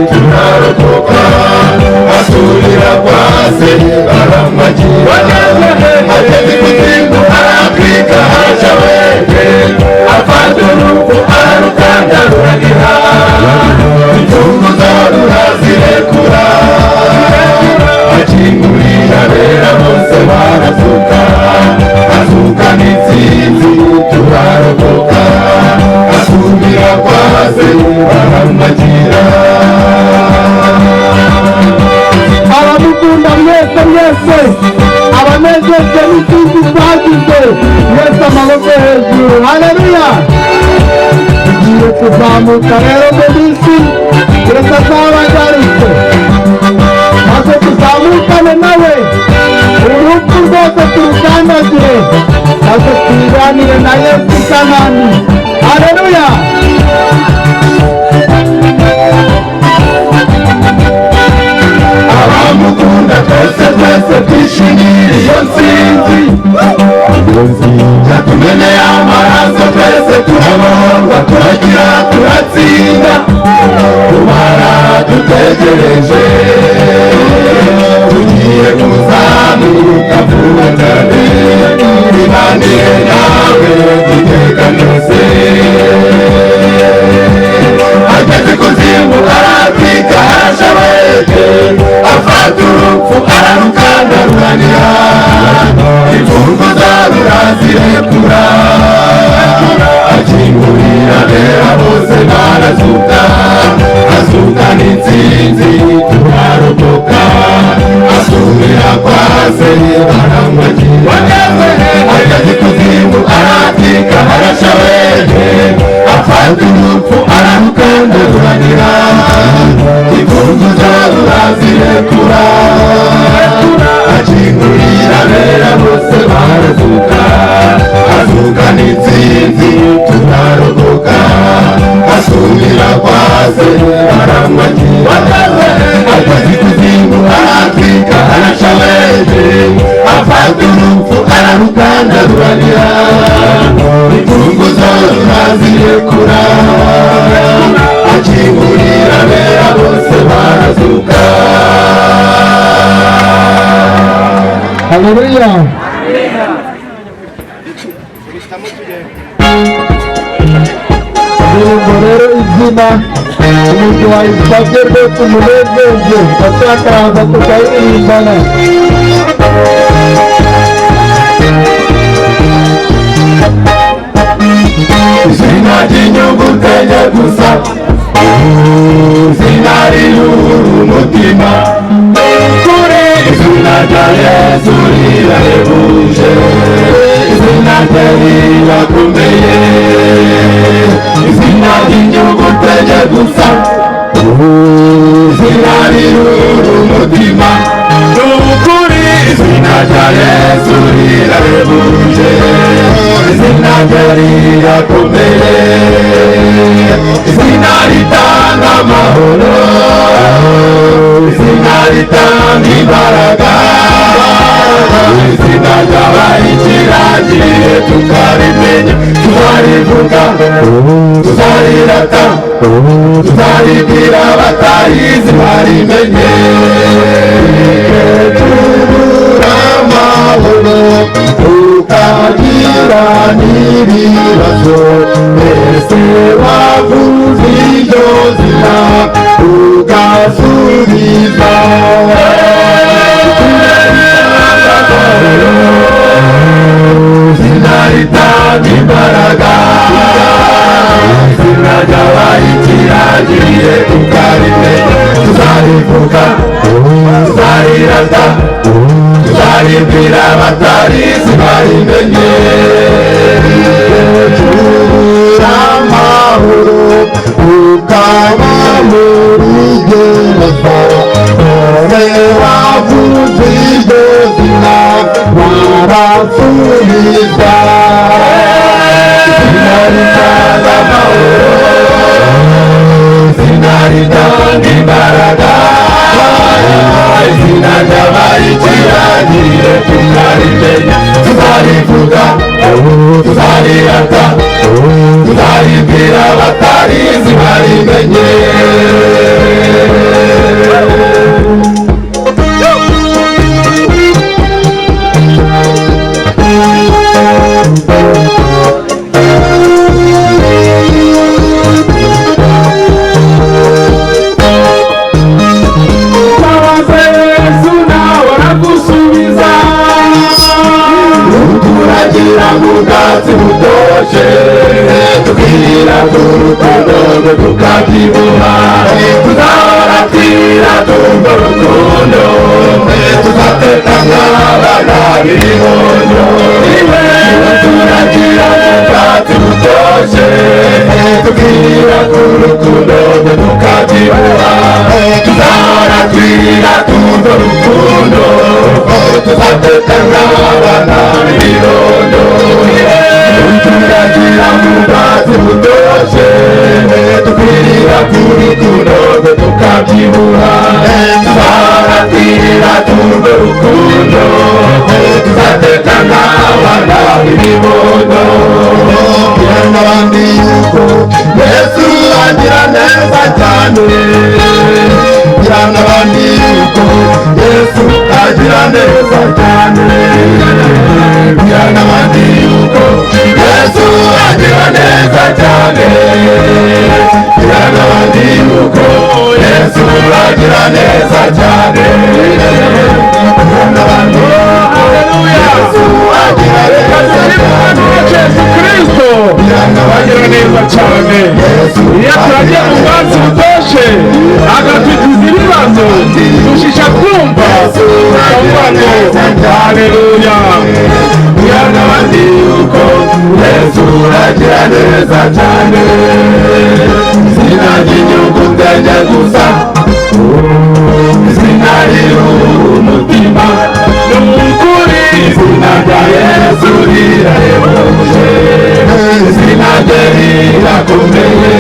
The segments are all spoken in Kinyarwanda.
turarokoka asubira kwa se baramagira ageze ikuzimu arapika aja weke afata urupfu ararukanda ruragira injungu zo rurazirekura akingurira abera bose barazuka azuka n'intsinzi turarokoka asubira kwa se baramagira abamukunda mwese abanezezwe n'intsinzi twagize mwese amaboko hejuru haleluya tugiye kuzamuka rero mu minsi keretse azaba agarutse maze tuzamukane nawe urupfu rwose turukandagire maze twiganire na Yesu Kanani haleluya abamukunda twese twishimire iyo ntsinzi yatumeneye amaraso twese turabonga turagira turatsinda tumara dutegereje tugiye kuzamuka vuba cyane ibanire nawe iteka ryose ageze kuzimu arapika aja weke afata urupfu ararukanda ruranira imfungu zo rurazirekura akingurira abera bose barazuka azuka n'intsinzi turarokoka asubira kwa se baramagira ageze kuzimu arapika aja weke afata urupfu ararukanda ruranira imfungu zo rurazirekura akingurira abera bose barazuka azuka n'intsinzi turarokoka asubira kwa se baramagira ageze ikuzimu arapika aja weke afata urupfu ararukanda ruranira imfungu zo rurazirekura akingurira abera bose barazuka haleluya indirimbo rero izina umuntu wayisabye rwose umunezeze ndashaka tukayirimbana izina ry'inyuguti enye gusa izina riyura umutima kuri izina rya Yesu rirahebuje izina rye rirakomeye izina ry'inyuguti enye gusa izina riyura umutima kuri izina rya Yesu rirahebuje izina rye rirakomeye izina ritanga amahoro izina ritanga imbaraga izina ryabaye ikirangirire tukarimenya tuzarivuga tuzarirata tuzaribwira batarizi barimenye tubura amahoro tukagira n'ibibazo mbese wavuze iryo zina ugasubiza izina ritanga imbaraga izina ryabaye ikirangirire tukarimenya tuzarivuga tuzarirata tuzaribwira batarizi barimenye tubura amahoro ukaba muri gereza none wavuze iryo zina warasubiza izina ritanga amahoro izina ritanga imbaraga izina ryabaye ikirangirire tukarimenya tuzarivuga tuzarirata tuzaribwira batarizi barimenye tukakibuha tuzahora twirata urwo rukundo tuzatetana abana b'ibondo iwe turagira ubwatsi butoshye tukirata urukundo tukakibuha tuzahora twirata urwo rukundo tuzatetana abana b'ibondo turagira ubwatsi butoshye tukirata urukundo tukabyibuha tuzahora twirata urwo rukundo tuzatetana abana b'ibibondo kugira n'abandi yuko Yesu agira neza cyane kugira n'abandi yuko Yesu agira neza cyane kugira n'abandi yuko Yesu agira neza cyane kugira n'abandi yuko Yesu agira neza cyane kugira n'abandi Yesu agira neza cyane Yesu Kristo agira neza cyane iyo turagiye mu bwatsi butoshye agatugiza ibibazo dushisha kumva tukavuga ngo haleluya kugira n'abandi yuko Yesu agira neza cyane izina ry'inyungu ndende gusa izina ry'umutima n'ukuri izina rya Yesu rirahebuje izina rye rirakomeye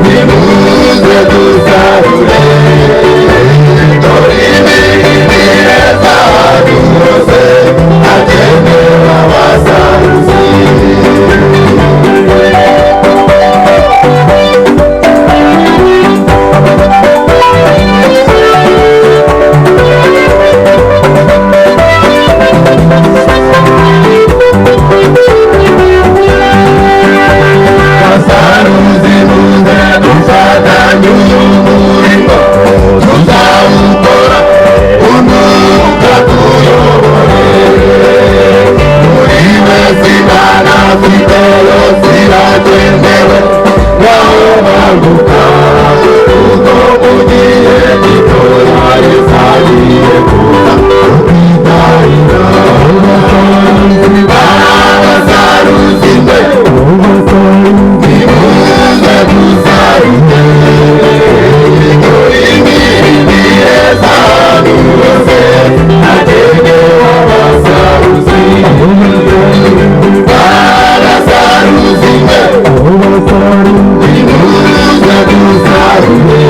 nimuze dusarure dore imirimo ireza ahantu hose hagenewe abasaruzi. Basaruzi muze dufatanye umurimo tuzawukora umwuka tuyobore muri wese Imana afite yose iragenewe ngaho baguka kuko mu gihe gitoya Yesu agiye kuza ubwitahira. Basaruzi mwe nimuze dusarure dore imirimo ireza ahantu hose hagenewe abasaruzi. Basaruzi mwe nimuze dusarure